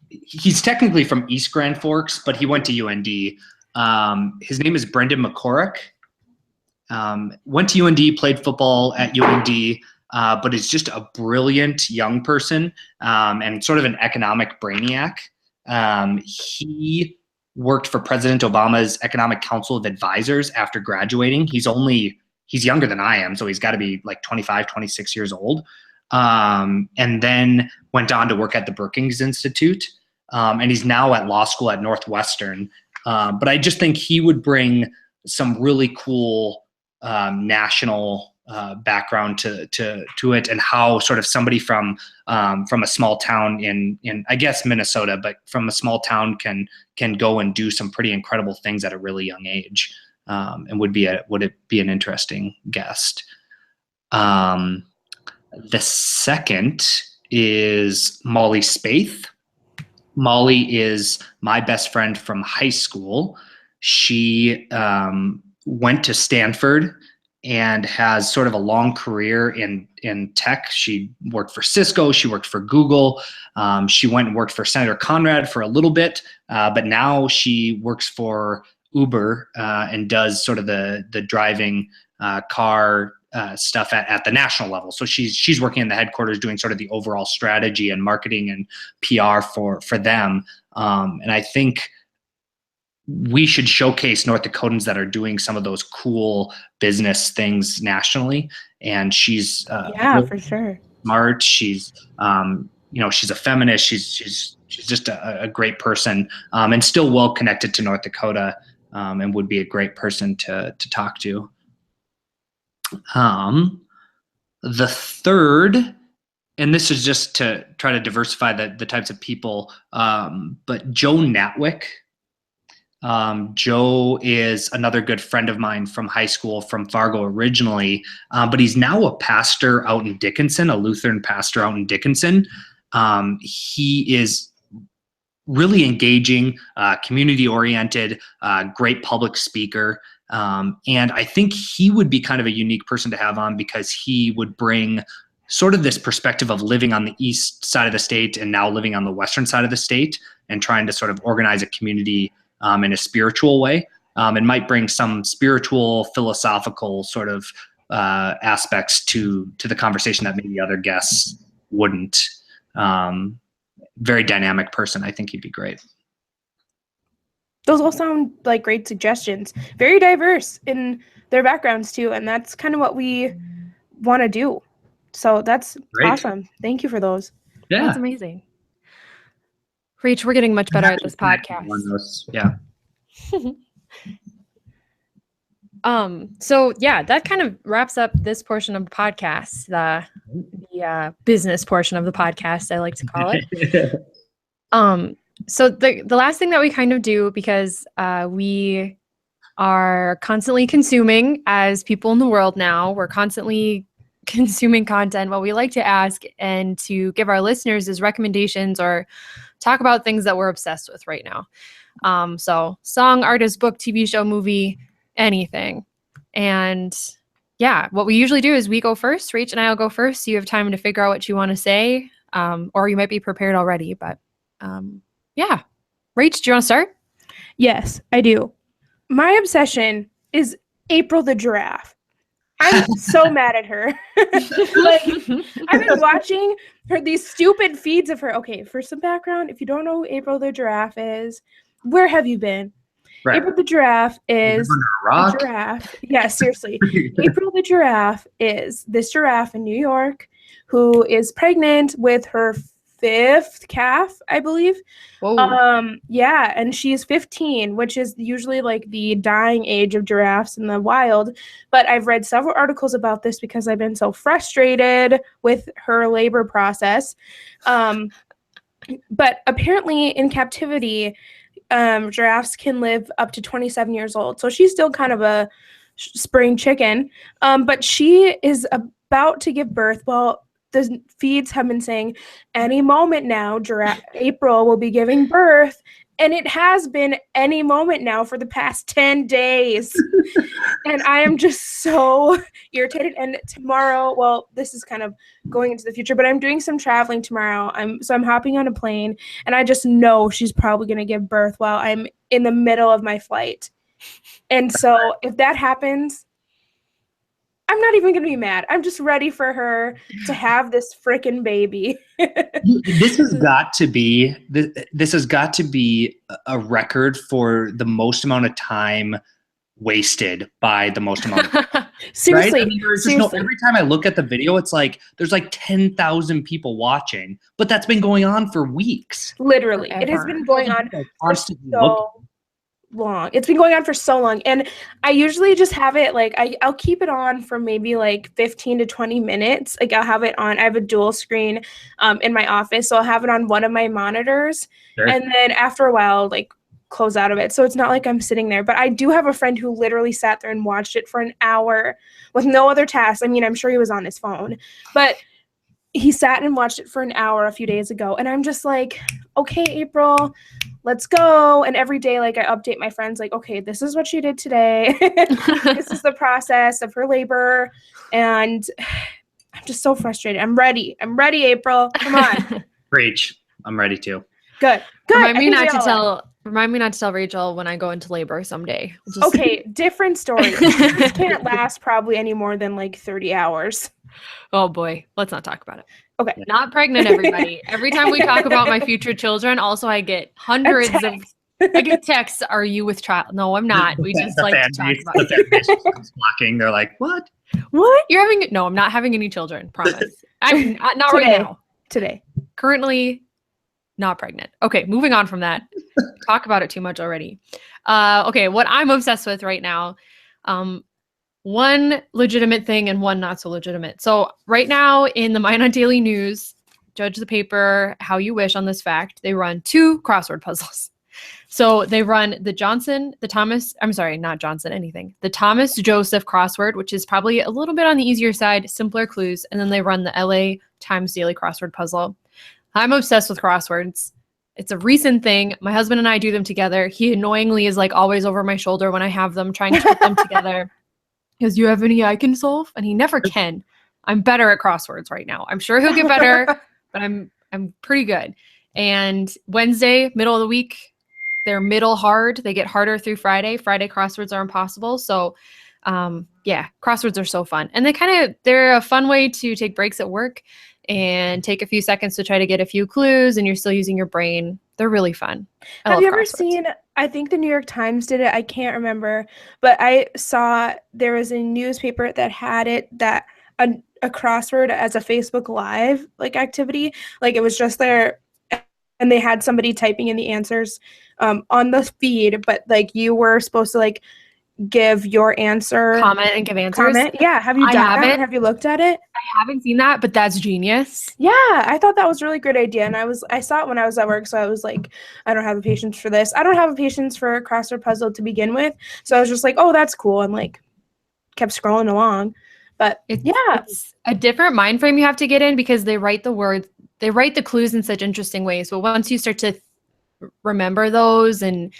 he's technically from East Grand Forks, but he went to UND. His name is Brendan McCorrick. Went to UND, played football at UND, but is just a brilliant young person and sort of an economic brainiac. He worked for President Obama's Economic Council of Advisors after graduating. He's younger than I am, so he's got to be like 25, 26 years old. And then went on to work at the Brookings Institute. And he's now at law school at Northwestern. But I just think he would bring some really cool national background to it, and how sort of somebody from a small town in I guess Minnesota, but from a small town can go and do some pretty incredible things at a really young age, and would it be an interesting guest. The second is Molly Spaeth. Molly is my best friend from high school. She went to Stanford and has sort of a long career in tech. She worked for Cisco. She worked for Google. She went and worked for Senator Conrad for a little bit, but now she works for Uber and does sort of the driving car stuff at the national level. So she's working in the headquarters doing sort of the overall strategy and marketing and PR for them. And I think we should showcase North Dakotans that are doing some of those cool business things nationally. And she's for sure smart. She's she's a feminist. She's just a great person, and still well connected to North Dakota, and would be a great person to talk to. The third, and this is just to try to diversify the types of people, but Joe Natwick. Joe is another good friend of mine from high school, from Fargo originally, but he's now a pastor out in Dickinson, a Lutheran pastor out in Dickinson. He is really engaging, community-oriented, great public speaker. And I think he would be kind of a unique person to have on, because he would bring sort of this perspective of living on the east side of the state and now living on the western side of the state, and trying to sort of organize a community in a spiritual way, and might bring some spiritual, philosophical sort of aspects to the conversation that maybe other guests wouldn't. Very dynamic person. I think he'd be great. Those all sound like great suggestions. Very diverse in their backgrounds too, and that's kind of what we want to do. So that's great. Awesome. Thank you for those. Yeah, that's amazing. Rach, we're getting much better at this podcast. Yeah. So yeah, that kind of wraps up this portion of the podcast, the the business portion of the podcast, I like to call it. So the last thing that we kind of do, because we are constantly consuming as people in the world now, we're constantly consuming content. What we like to ask and to give our listeners is recommendations or talk about things that we're obsessed with right now. So song, artist, book, TV show, movie, anything. And yeah, what we usually do is we go first. Rach and I will go first. So you have time to figure out what you want to say, or you might be prepared already. But yeah. Rach, do you want to start? Yes, I do. My obsession is April the giraffe. I'm so mad at her. Like, I've been watching these stupid feeds of her. Okay, for some background, if you don't know who April the giraffe is, where have you been? Right. April the giraffe is a giraffe. Yeah, seriously. April the giraffe is this giraffe in New York who is pregnant with her 5th calf, I believe. Whoa. Yeah, and she's 15, which is usually like the dying age of giraffes in the wild. But I've read several articles about this because I've been so frustrated with her labor process. But apparently in captivity, giraffes can live up to 27 years old. So she's still kind of a spring chicken. But she is about to give birth. Well, the feeds have been saying any moment now, April will be giving birth. And it has been any moment now for the past 10 days. And I am just so irritated. And tomorrow, well, this is kind of going into the future, but I'm doing some traveling tomorrow. I'm hopping on a plane, and I just know she's probably going to give birth while I'm in the middle of my flight. And so if that happens, I'm not even going to be mad. I'm just ready for her to have this freaking baby. This has got to be a record for the most amount of time wasted by the most amount of time. Seriously. Right? I mean, seriously. Every time I look at the video, it's like there's like 10,000 people watching, but that's been going on for weeks. Literally. Forever. It has been going on for so long. It's been going on for so long. And I usually just have it like I'll keep it on for maybe like 15 to 20 minutes. Like I'll have it on. I have a dual screen in my office. So I'll have it on one of my monitors. Sure. And then after a while, like close out of it. So it's not like I'm sitting there. But I do have a friend who literally sat there and watched it for an hour with no other tasks. I mean, I'm sure he was on his phone. But he sat and watched it for an hour a few days ago. And I'm just like, okay, April, let's go. And every day, like I update my friends, like, okay, this is what she did today. This is the process of her labor. And I'm just so frustrated. I'm ready, April. Come on. Preach. I'm ready too. Good. Remind me not to tell Rachel when I go into labor someday. Okay, different story. This can't last probably any more than like 30 hours. Oh boy, let's not talk about it. Okay. Not pregnant, everybody. Every time we talk about my future children, also I get hundreds of I get texts, are you with child? No, I'm not. We just like to talk about it. Blocking. They're like, what? What? No, I'm not having any children, promise. I'm not today, right now. Today. Currently not pregnant. Okay, moving on from that. Talk about it too much already. Okay, what I'm obsessed with right now, one legitimate thing and one not so legitimate. So right now in the Minot Daily News, judge the paper how you wish on this fact, they run 2 crossword puzzles. So they run the Thomas Joseph crossword, which is probably a little bit on the easier side, simpler clues, and then they run the LA Times Daily crossword puzzle. I'm obsessed with crosswords. It's a recent thing. My husband and I do them together. He annoyingly is like always over my shoulder when I have them, trying to put them together. He goes, you have any I can solve? And he never can. I'm better at crosswords right now. I'm sure he'll get better, but I'm pretty good. And Wednesday, middle of the week, they're middle hard. They get harder through Friday. Friday crosswords are impossible. So yeah, crosswords are so fun. And they're a fun way to take breaks at work and take a few seconds to try to get a few clues, and you're still using your brain. They're really fun. Have you ever seen, I think the New York Times did it, I can't remember, but I saw there was a newspaper that had it, that a crossword as a Facebook Live like activity. Like it was just there and they had somebody typing in the answers on the feed, but like you were supposed to like give your answer. Comment and give answers. Comment. Yeah. Have you I done that? haven't. Have you looked at it? I haven't seen that, but that's genius. Yeah, I thought that was a really great idea. And I saw it when I was at work. So I was like, I don't have the patience for this. I don't have a patience for a crossword puzzle to begin with. So I was just like, oh, that's cool. And like kept scrolling along. But It's a different mind frame you have to get in because they write the words, they write the clues in such interesting ways. But once you start to remember those and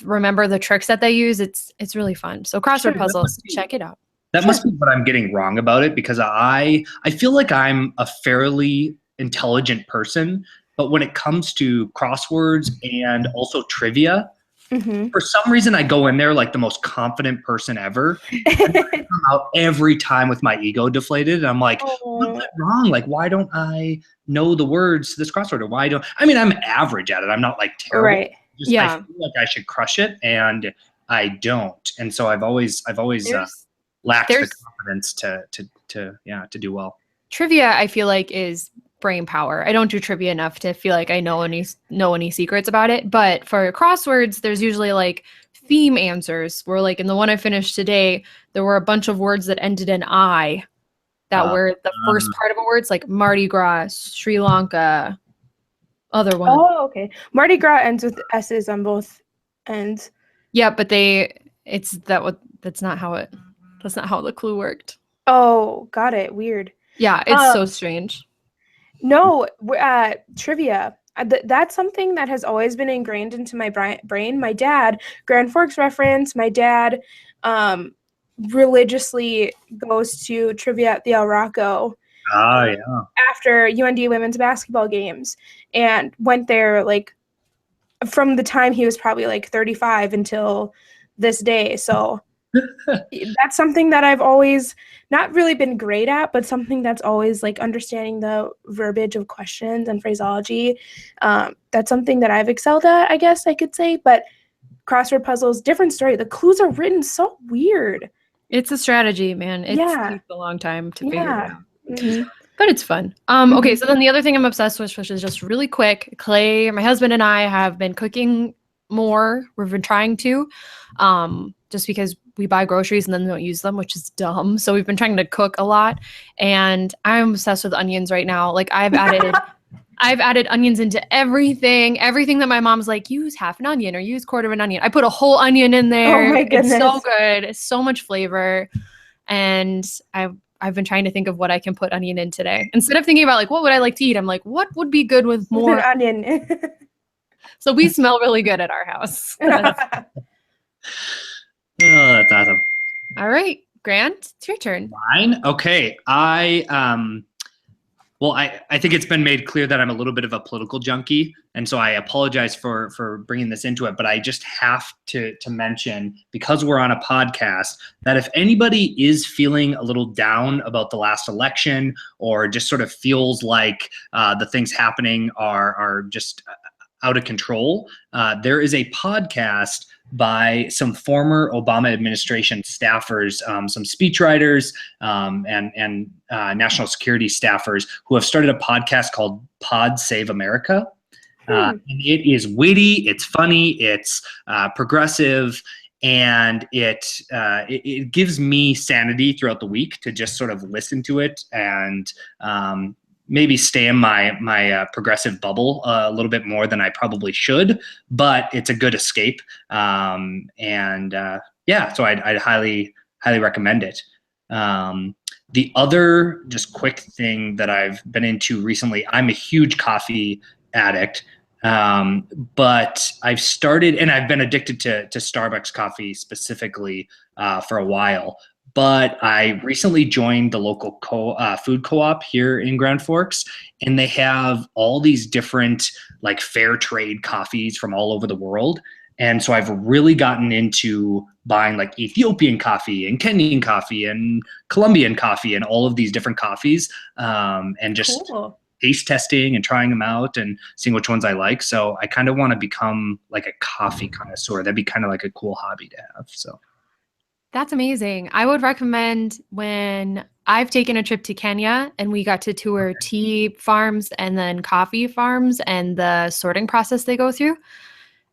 remember the tricks that they use, it's really fun. So crossword puzzles, check it out. That must be what I'm getting wrong about it, because I feel like I'm a fairly intelligent person, but when it comes to crosswords and also trivia, for some reason I go in there like the most confident person ever. And I come out every time with my ego deflated. And I'm like, what went wrong? Like, why don't I know the words to this crossword? Or why don't I mean, I'm average at it. I'm not like terrible. Right. Just, I feel like I should crush it, and I don't. And so I've always lacked the confidence to do well. Trivia, I feel like, is brain power. I don't do trivia enough to feel like I know any secrets about it. But for crosswords, there's usually like theme answers where, like in the one I finished today, there were a bunch of words that ended in I that were the first part of a word. It's like Mardi Gras, Sri Lanka, other one. Oh, okay. Mardi Gras ends with S's on both ends. Yeah, but that's not how the clue worked. Oh, got it. Weird. Yeah, it's so strange. No, trivia. That's something that has always been ingrained into my brain. My dad, Grand Forks reference, my dad religiously goes to trivia at the El Rocco. Yeah. After UND women's basketball games, and went there like from the time he was probably like 35 until this day. So that's something that I've always not really been great at, but something that's always like understanding the verbiage of questions and phraseology. That's something that I've excelled at, I guess I could say. But crossword puzzles, different story. The clues are written so weird. It's a strategy, man. It takes a long time to figure it out. But it's fun. Okay, so then the other thing I'm obsessed with, which is just really quick, Clay, my husband and I have been cooking more. We've been trying to, just because we buy groceries and then don't use them, which is dumb. So we've been trying to cook a lot, and I'm obsessed with onions right now. Like I've added onions into everything that my mom's like, use half an onion or use quarter of an onion. I put a whole onion in there. Oh my goodness. It's so good. It's so much flavor. And I've been trying to think of what I can put onion in today. Instead of thinking about like, what would I like to eat? I'm like, what would be good with more onion? So we smell really good at our house. Oh, that's awesome. All right, Grant, it's your turn. Mine? Okay. I think it's been made clear that I'm a little bit of a political junkie, and so I apologize for bringing this into it, but I just have to mention, because we're on a podcast, that if anybody is feeling a little down about the last election, or just sort of feels like the things happening are just out of control, there is a podcast by some former Obama administration staffers, some speechwriters, and national security staffers who have started a podcast called Pod Save America. And it is witty, it's funny, it's progressive, and it gives me sanity throughout the week to just sort of listen to it and maybe stay in my progressive bubble a little bit more than I probably should, but it's a good escape. So I'd highly recommend it. The other just quick thing that I've been into recently, I'm a huge coffee addict, but I've started, and I've been addicted to Starbucks coffee specifically for a while. But I recently joined the local food co-op here in Grand Forks, and they have all these different like fair trade coffees from all over the world. And so I've really gotten into buying like Ethiopian coffee and Kenyan coffee and Colombian coffee and all of these different coffees, and just taste testing and trying them out and seeing which ones I like. So I kind of want to become like a coffee connoisseur. That'd be kind of like a cool hobby to have. So. That's amazing. I would recommend when I've taken a trip to Kenya and we got to tour tea farms and then coffee farms and the sorting process they go through.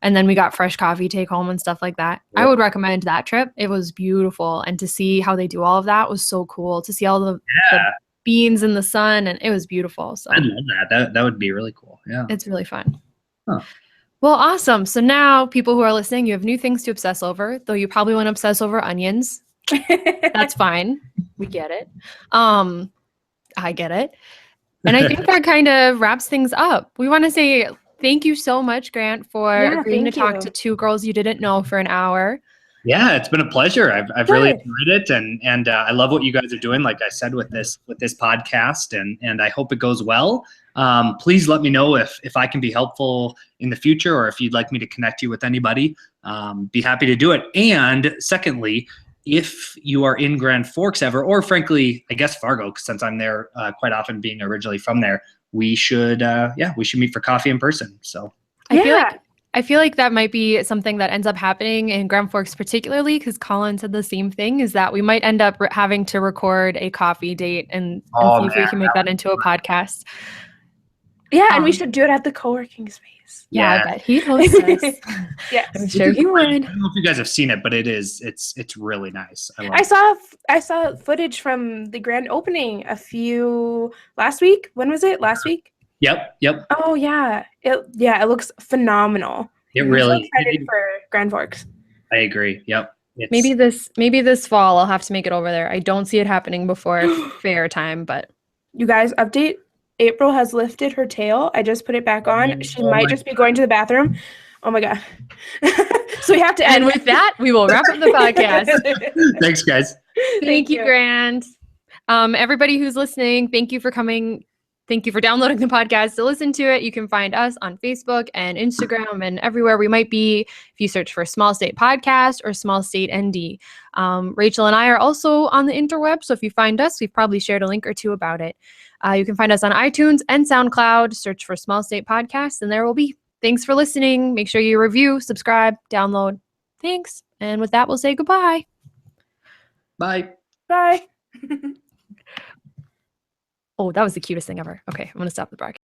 And then we got fresh coffee take home and stuff like that. I would recommend that trip. It was beautiful. And to see how they do all of that was so cool. To see all the beans in the sun, and it was beautiful. So I love that. That would be really cool. Yeah. It's really fun. Huh. Well, awesome. So now people who are listening, you have new things to obsess over, though you probably want to obsess over onions. That's fine. We get it. I get it. And I think that kind of wraps things up. We want to say thank you so much, Grant, for agreeing to talk to two girls you didn't know for an hour. Yeah, it's been a pleasure. I've really enjoyed it, and I love what you guys are doing. Like I said, with this podcast, and I hope it goes well. Please let me know if I can be helpful in the future, or if you'd like me to connect you with anybody. Be happy to do it. And secondly, if you are in Grand Forks ever, or frankly, I guess Fargo, since I'm there quite often, being originally from there, we should meet for coffee in person. So I feel like that might be something that ends up happening in Grand Forks, particularly because Colin said the same thing, is that we might end up having to record a coffee date and see if we can make that into a podcast. Yeah, and we should do it at the co-working space. Yeah, I bet he'd host us. Yeah, I'm sure he would. I don't know if you guys have seen it, but it's really nice. I saw footage from the grand opening last week. When was it? Last week? Yep. Oh yeah. It looks phenomenal. I'm so excited for Grand Forks. I agree. Yep. Maybe this fall I'll have to make it over there. I don't see it happening before fair time, but you guys, update. April has lifted her tail. I just put it back on. She might just be going to the bathroom. Oh my God. So we have to end. And with that, we will wrap up the podcast. Thanks, guys. Thank you, Grant. Everybody who's listening, thank you for coming. Thank you for downloading the podcast to listen to it. You can find us on Facebook and Instagram and everywhere we might be if you search for Small State Podcast or Small State ND. Rachel and I are also on the interweb, so if you find us, we've probably shared a link or two about it. You can find us on iTunes and SoundCloud. Search for Small State Podcast, and there will be. Thanks for listening. Make sure you review, subscribe, download. Thanks. And with that, we'll say goodbye. Bye. Bye. Oh, that was the cutest thing ever. Okay, I'm going to stop the broadcast.